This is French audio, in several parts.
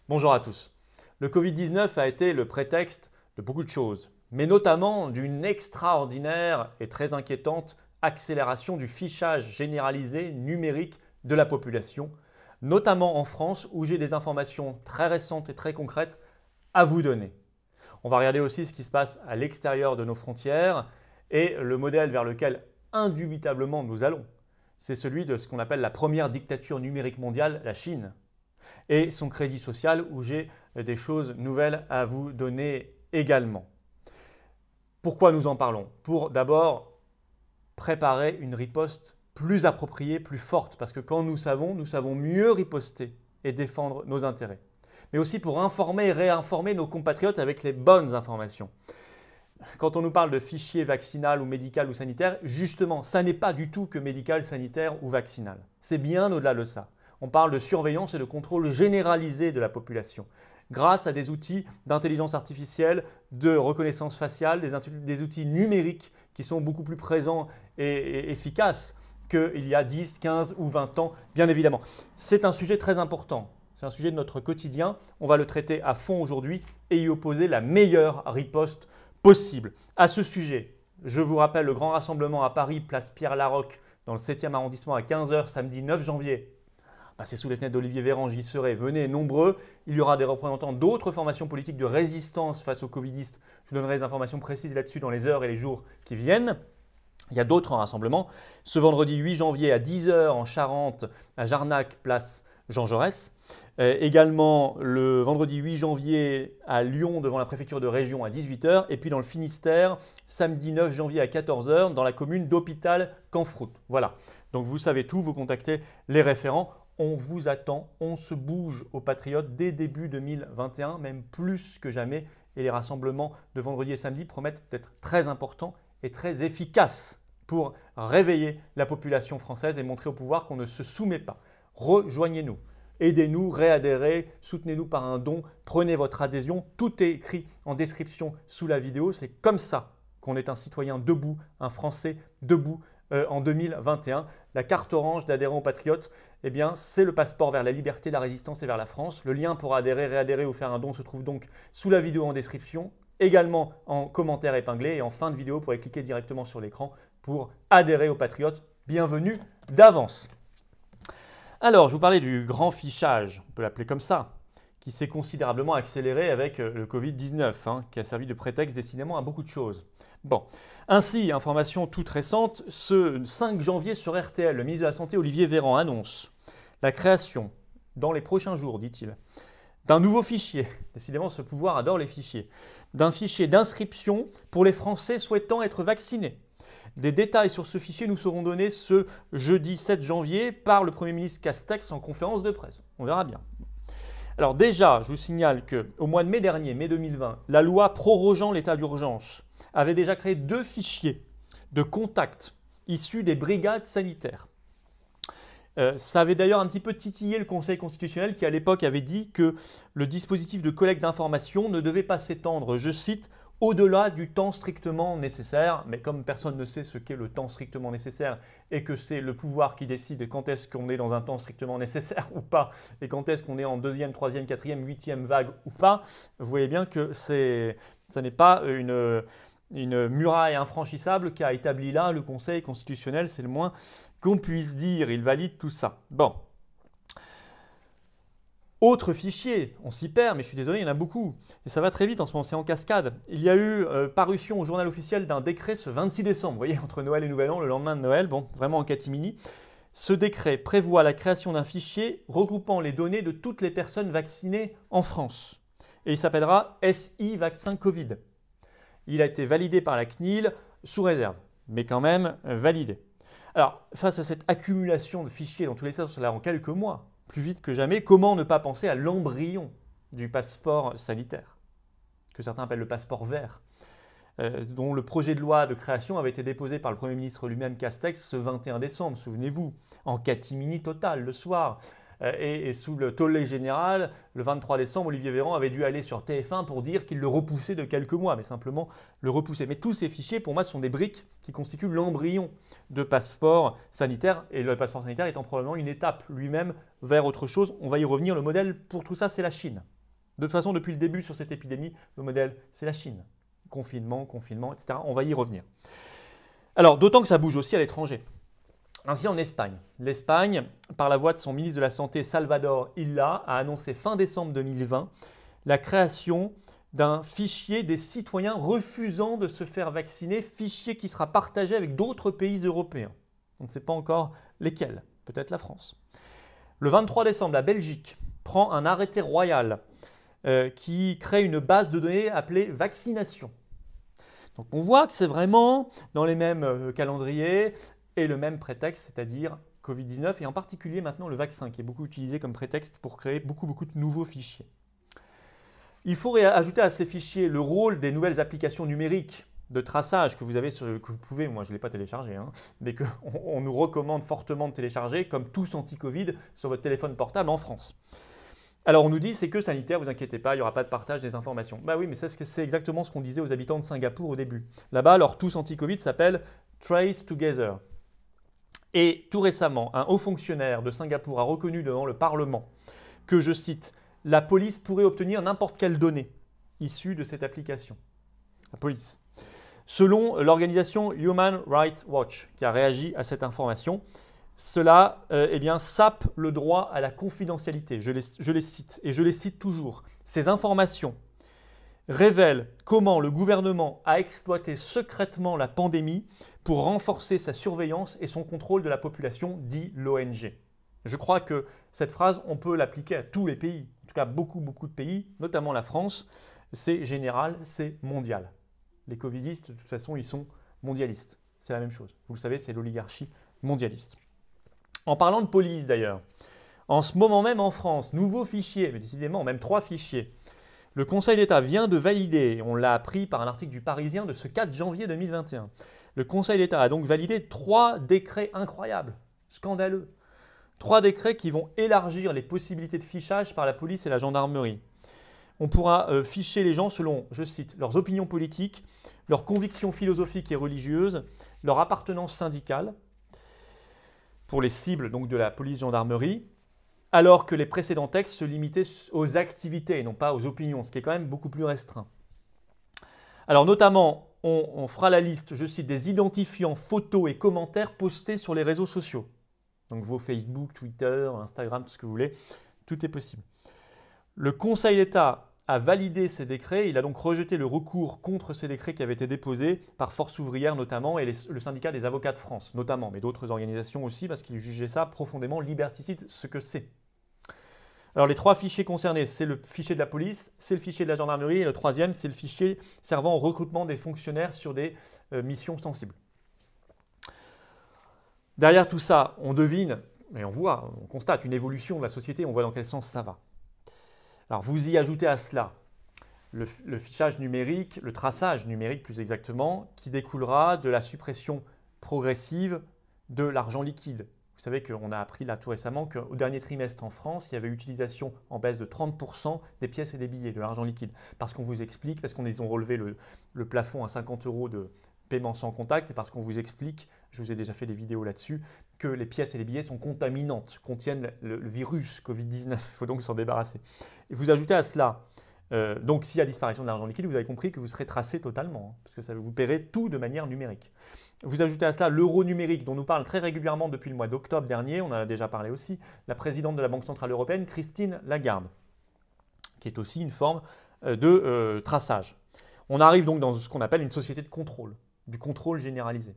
Bonjour à tous. Le Covid-19 a été le prétexte de beaucoup de choses, mais notamment d'une extraordinaire et très inquiétante accélération du fichage généralisé numérique de la population, notamment en France où j'ai des informations très récentes et très concrètes à vous donner. On va regarder aussi ce qui se passe à l'extérieur de nos frontières et le modèle vers lequel indubitablement nous allons. C'est celui de ce qu'on appelle la première dictature numérique mondiale, la Chine, et son crédit social où j'ai des choses nouvelles à vous donner également. Pourquoi nous en parlons? Pour d'abord préparer une riposte plus appropriée, plus forte, parce que quand nous savons mieux riposter et défendre nos intérêts. Mais aussi pour informer et réinformer nos compatriotes avec les bonnes informations. Quand on nous parle de fichier vaccinal ou médical ou sanitaire, justement, ça n'est pas du tout que médical, sanitaire ou vaccinal. C'est bien au-delà de ça. On parle de surveillance et de contrôle généralisé de la population grâce à des outils d'intelligence artificielle, de reconnaissance faciale, des outils numériques qui sont beaucoup plus présents et efficaces qu'il y a 10, 15 ou 20 ans, bien évidemment. C'est un sujet très important. C'est un sujet de notre quotidien. On va le traiter à fond aujourd'hui et y opposer la meilleure riposte possible. À ce sujet, je vous rappelle le grand rassemblement à Paris, place Pierre-Laroque, dans le 7e arrondissement à 15 h, samedi 9 janvier. C'est sous les fenêtres d'Olivier Véran, j'y serai. Venez nombreux. Il y aura des représentants d'autres formations politiques de résistance face aux covidistes. Je vous donnerai des informations précises là-dessus dans les heures et les jours qui viennent. Il y a d'autres rassemblements. Ce vendredi 8 janvier à 10 h en Charente, à Jarnac, place Jean Jaurès. Également le vendredi 8 janvier à Lyon devant la préfecture de région à 18 h. Et puis dans le Finistère, samedi 9 janvier à 14 h dans la commune d'Hôpital-Canfroute. Voilà. Donc vous savez tout, vous contactez les référents. On vous attend, on se bouge aux Patriotes dès début 2021, même plus que jamais. Et les rassemblements de vendredi et samedi promettent d'être très importants et très efficaces pour réveiller la population française et montrer au pouvoir qu'on ne se soumet pas. Rejoignez-nous, aidez-nous, réadhérez, soutenez-nous par un don, prenez votre adhésion. Tout est écrit en description sous la vidéo. C'est comme ça qu'on est un citoyen debout, un Français debout. En 2021. La carte orange d'adhérent aux Patriotes, eh bien, c'est le passeport vers la liberté, la résistance et vers la France. Le lien pour adhérer, réadhérer ou faire un don se trouve donc sous la vidéo en description, également en commentaire épinglé et en fin de vidéo, vous pourrez cliquer directement sur l'écran pour adhérer aux Patriotes. Bienvenue d'avance. Alors, je vous parlais du grand fichage, on peut l'appeler comme ça, qui s'est considérablement accéléré avec le Covid-19, qui a servi de prétexte décidément à beaucoup de choses. Bon, ainsi, information toute récente, ce 5 janvier sur RTL, le ministre de la Santé Olivier Véran annonce la création, dans les prochains jours, dit-il, d'un nouveau fichier, décidément ce pouvoir adore les fichiers, d'un fichier d'inscription pour les Français souhaitant être vaccinés. Des détails sur ce fichier nous seront donnés ce jeudi 7 janvier par le Premier ministre Castex en conférence de presse. On verra bien. Alors déjà, je vous signale qu'au mois de mai dernier, mai 2020, la loi prorogeant l'état d'urgence avait déjà créé 2 fichiers de contact issus des brigades sanitaires. Ça avait d'ailleurs un petit peu titillé le Conseil constitutionnel qui à l'époque avait dit que le dispositif de collecte d'informations ne devait pas s'étendre, je cite, au-delà du temps strictement nécessaire. Mais comme personne ne sait ce qu'est le temps strictement nécessaire et que c'est le pouvoir qui décide quand est-ce qu'on est dans un temps strictement nécessaire ou pas et quand est-ce qu'on est en 2e, 3e, 4e, 8e vague ou pas, vous voyez bien que ça n'est pas une muraille infranchissable qu'a établi là le Conseil constitutionnel, c'est le moins qu'on puisse dire, il valide tout ça. Bon. Autre fichier, on s'y perd, mais je suis désolé, il y en a beaucoup. Et ça va très vite en ce moment, c'est en cascade. Il y a eu parution au journal officiel d'un décret ce 26 décembre, vous voyez, entre Noël et Nouvel An, le lendemain de Noël, bon, vraiment en catimini. Ce décret prévoit la création d'un fichier regroupant les données de toutes les personnes vaccinées en France. Et il s'appellera SI Vaccin Covid. Il a été validé par la CNIL sous réserve, mais quand même validé. Alors, face à cette accumulation de fichiers dans tous les sens, là en quelques mois, plus vite que jamais, comment ne pas penser à l'embryon du passeport sanitaire, que certains appellent le passeport vert, dont le projet de loi de création avait été déposé par le Premier ministre lui-même Castex ce 21 décembre, souvenez-vous, en catimini total le soir. Et sous le tollé général, le 23 décembre, Olivier Véran avait dû aller sur TF1 pour dire qu'il le repoussait de quelques mois, mais simplement le repoussait. Mais tous ces fichiers, pour moi, sont des briques qui constituent l'embryon de passeport sanitaire, et le passeport sanitaire étant probablement une étape lui-même vers autre chose. On va y revenir, le modèle pour tout ça, c'est la Chine. De toute façon, depuis le début sur cette épidémie, le modèle, c'est la Chine. Confinement, confinement, etc. On va y revenir. Alors, d'autant que ça bouge aussi à l'étranger. Ainsi, en Espagne. L'Espagne, par la voix de son ministre de la Santé, Salvador Illa, a annoncé fin décembre 2020 la création d'un fichier des citoyens refusant de se faire vacciner, fichier qui sera partagé avec d'autres pays européens. On ne sait pas encore lesquels, peut-être la France. Le 23 décembre, la Belgique prend un arrêté royal qui crée une base de données appelée vaccination. Donc on voit que c'est vraiment dans les mêmes calendriers et le même prétexte, c'est-à-dire Covid-19 et en particulier maintenant le vaccin qui est beaucoup utilisé comme prétexte pour créer beaucoup de nouveaux fichiers. Il faut ajouter à ces fichiers le rôle des nouvelles applications numériques de traçage que vous avez, que vous pouvez, moi je ne l'ai pas téléchargé, mais qu'on nous recommande fortement de télécharger comme tous anti-Covid sur votre téléphone portable en France. Alors on nous dit c'est que sanitaire, vous inquiétez pas, il n'y aura pas de partage des informations. Bah oui, mais c'est exactement ce qu'on disait aux habitants de Singapour au début. Là-bas, leur tous anti-Covid s'appelle Trace Together. Et tout récemment, un haut fonctionnaire de Singapour a reconnu devant le Parlement que, je cite, « la police pourrait obtenir n'importe quelle donnée issue de cette application ». La police. Selon l'organisation Human Rights Watch, qui a réagi à cette information, cela sape le droit à la confidentialité. Je les cite, et je les cite toujours. Ces informations révèlent comment le gouvernement a exploité secrètement la pandémie pour renforcer sa surveillance et son contrôle de la population, dit l'ONG. Je crois que cette phrase, on peut l'appliquer à tous les pays, en tout cas beaucoup de pays, notamment la France. C'est général, c'est mondial. Les covidistes, de toute façon, ils sont mondialistes. C'est la même chose. Vous le savez, c'est l'oligarchie mondialiste. En parlant de police d'ailleurs, en ce moment même en France, nouveau fichier, mais décidément même 3 fichiers. Le Conseil d'État vient de valider, on l'a appris par un article du Parisien de ce 4 janvier 2021. Le Conseil d'État a donc validé 3 décrets incroyables, scandaleux. 3 décrets qui vont élargir les possibilités de fichage par la police et la gendarmerie. On pourra ficher les gens selon, je cite, leurs opinions politiques, leurs convictions philosophiques et religieuses, leur appartenance syndicale, pour les cibles donc de la police-gendarmerie, alors que les précédents textes se limitaient aux activités et non pas aux opinions, ce qui est quand même beaucoup plus restreint. Alors notamment, on fera la liste, je cite, des identifiants, photos et commentaires postés sur les réseaux sociaux. Donc vos Facebook, Twitter, Instagram, tout ce que vous voulez, tout est possible. Le Conseil d'État a validé ces décrets, il a donc rejeté le recours contre ces décrets qui avaient été déposés par Force ouvrière notamment et le syndicat des avocats de France notamment, mais d'autres organisations aussi parce qu'ils jugeaient ça profondément liberticide, ce que c'est. Alors les 3 fichiers concernés, c'est le fichier de la police, c'est le fichier de la gendarmerie et le 3e, c'est le fichier servant au recrutement des fonctionnaires sur des missions sensibles. Derrière tout ça, on devine, et on constate une évolution de la société, on voit dans quel sens ça va. Alors vous y ajoutez à cela le fichage numérique, le traçage numérique plus exactement, qui découlera de la suppression progressive de l'argent liquide. Vous savez qu'on a appris là tout récemment qu'au dernier trimestre en France, il y avait utilisation en baisse de 30% des pièces et des billets, de l'argent liquide. Parce qu'on vous explique, parce qu'ils ont relevé le plafond à 50 € de paiement sans contact et parce qu'on vous explique, je vous ai déjà fait des vidéos là-dessus, que les pièces et les billets sont contaminantes, contiennent le virus Covid-19, il faut donc s'en débarrasser. Et vous ajoutez à cela, donc s'il y a disparition de l'argent liquide, vous avez compris que vous serez tracé totalement, parce que ça vous paierez tout de manière numérique. Vous ajoutez à cela l'euro numérique dont nous parle très régulièrement depuis le mois d'octobre dernier, on en a déjà parlé aussi, la présidente de la Banque Centrale Européenne, Christine Lagarde, qui est aussi une forme de traçage. On arrive donc dans ce qu'on appelle une société de contrôle, du contrôle généralisé.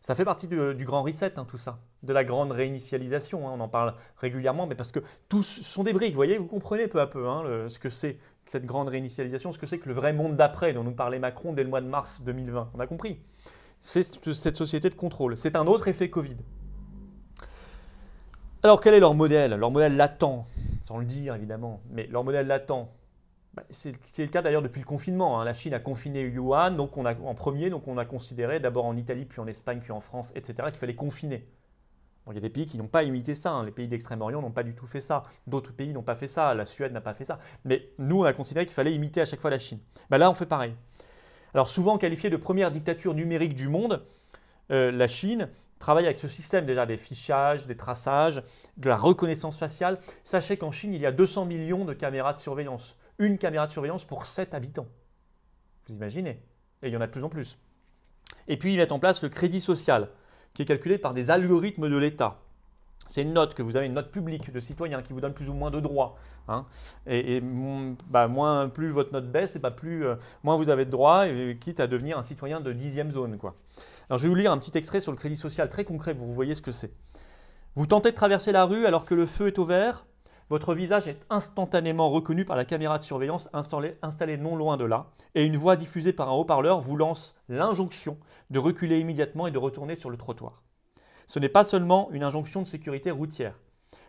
Ça fait partie du grand reset, tout ça, de la grande réinitialisation. On en parle régulièrement, mais parce que tous sont des briques. Vous voyez, vous comprenez peu à peu ce que c'est que cette grande réinitialisation, ce que c'est que le vrai monde d'après dont nous parlait Macron dès le mois de mars 2020. On a compris. C'est cette société de contrôle. C'est un autre effet Covid. Alors, quel est leur modèle? Leur modèle latent, sans le dire évidemment, mais leur modèle latent. C'est le cas d'ailleurs depuis le confinement. La Chine a confiné Wuhan en premier, donc on a considéré d'abord en Italie, puis en Espagne, puis en France, etc., qu'il fallait confiner. Bon, il y a des pays qui n'ont pas imité ça. Les pays d'Extrême-Orient n'ont pas du tout fait ça. D'autres pays n'ont pas fait ça. La Suède n'a pas fait ça. Mais nous, on a considéré qu'il fallait imiter à chaque fois la Chine. Là, on fait pareil. Alors souvent qualifiée de première dictature numérique du monde, la Chine, travaille avec ce système déjà des fichages, des traçages, de la reconnaissance faciale. Sachez qu'en Chine, il y a 200 millions de caméras de surveillance. Une caméra de surveillance pour 7 habitants. Vous imaginez? Et il y en a de plus en plus. Et puis, ils mettent en place le crédit social, qui est calculé par des algorithmes de l'État. C'est une note que vous avez, une note publique de citoyen qui vous donne plus ou moins de droits. Hein. Moins plus votre note baisse, moins vous avez de droits, quitte à devenir un citoyen de 10e zone, quoi. Alors, je vais vous lire un petit extrait sur le crédit social très concret pour que vous voyez ce que c'est. Vous tentez de traverser la rue alors que le feu est au vert. Votre visage est instantanément reconnu par la caméra de surveillance installée non loin de là, et une voix diffusée par un haut-parleur vous lance l'injonction de reculer immédiatement et de retourner sur le trottoir. Ce n'est pas seulement une injonction de sécurité routière.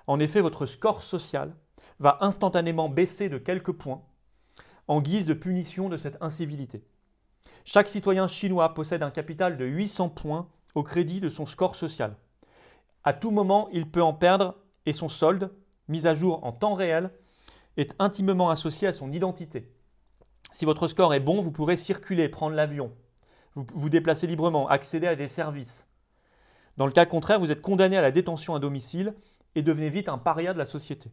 En effet, votre score social va instantanément baisser de quelques points en guise de punition de cette incivilité. Chaque citoyen chinois possède un capital de 800 points au crédit de son score social. À tout moment, il peut en perdre et son solde, mis à jour en temps réel, est intimement associé à son identité. Si votre score est bon, vous pourrez circuler, prendre l'avion, vous déplacer librement, accéder à des services. Dans le cas contraire, vous êtes condamné à la détention à domicile et devenez vite un paria de la société.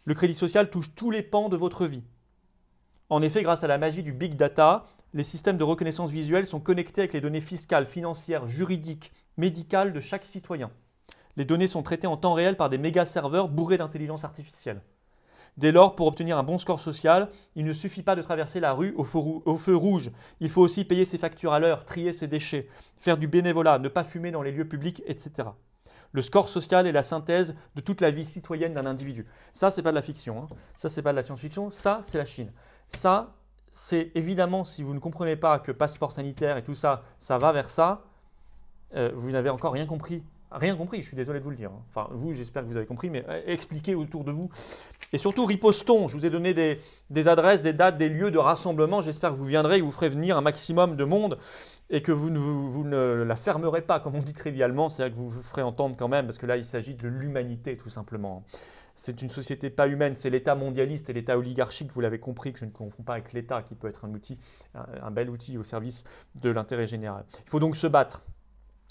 Le crédit social touche tous les pans de votre vie. En effet, grâce à la magie du big data, les systèmes de reconnaissance visuelle sont connectés avec les données fiscales, financières, juridiques, médicales de chaque citoyen. Les données sont traitées en temps réel par des méga-serveurs bourrés d'intelligence artificielle. Dès lors, pour obtenir un bon score social, il ne suffit pas de traverser la rue au feu rouge. Il faut aussi payer ses factures à l'heure, trier ses déchets, faire du bénévolat, ne pas fumer dans les lieux publics, etc. Le score social est la synthèse de toute la vie citoyenne d'un individu. Ça, c'est pas de la fiction. Hein. Ça, c'est pas de la science-fiction. Ça, c'est la Chine. Ça, c'est évidemment, si vous ne comprenez pas que passeport sanitaire et tout ça, ça va vers ça, vous n'avez encore rien compris. Rien compris, je suis désolé de vous le dire. Enfin, vous, j'espère que vous avez compris, mais expliquez autour de vous. Et surtout, ripostons. Je vous ai donné des adresses, des dates, des lieux de rassemblement. J'espère que vous viendrez et que vous ferez venir un maximum de monde et que vous ne la fermerez pas, comme on dit trivialement. C'est-à-dire que vous vous ferez entendre quand même, parce que là, il s'agit de l'humanité, tout simplement. C'est une société pas humaine, c'est l'État mondialiste et l'État oligarchique, vous l'avez compris, que je ne confonds pas avec l'État, qui peut être un bel outil au service de l'intérêt général. Il faut donc se battre,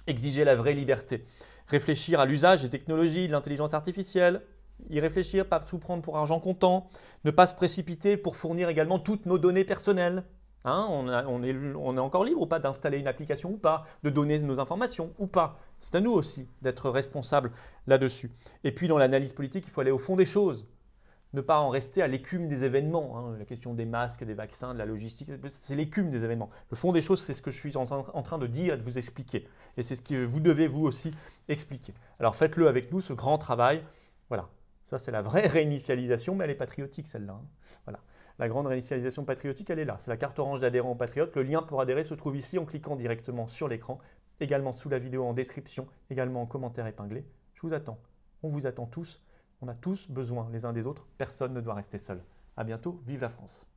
exiger la vraie liberté. Réfléchir à l'usage des technologies, de l'intelligence artificielle, y réfléchir, pas tout prendre pour argent comptant, ne pas se précipiter pour fournir également toutes nos données personnelles. Hein, on est encore libre ou pas d'installer une application ou pas, de donner nos informations ou pas. C'est à nous aussi d'être responsables là-dessus. Et puis dans l'analyse politique, il faut aller au fond des choses. Ne pas en rester à l'écume des événements. Hein. La question des masques, des vaccins, de la logistique, c'est l'écume des événements. Le fond des choses, c'est ce que je suis en train de dire et de vous expliquer. Et c'est ce que vous devez vous aussi expliquer. Alors faites-le avec nous, ce grand travail. Voilà, ça c'est la vraie réinitialisation, mais elle est patriotique celle-là. Hein. Voilà. La grande réinitialisation patriotique, elle est là. C'est la carte orange d'adhérent patriote. Le lien pour adhérer se trouve ici en cliquant directement sur l'écran, également sous la vidéo en description, également en commentaire épinglé. Je vous attends. On vous attend tous. On a tous besoin les uns des autres, personne ne doit rester seul. À bientôt, vive la France!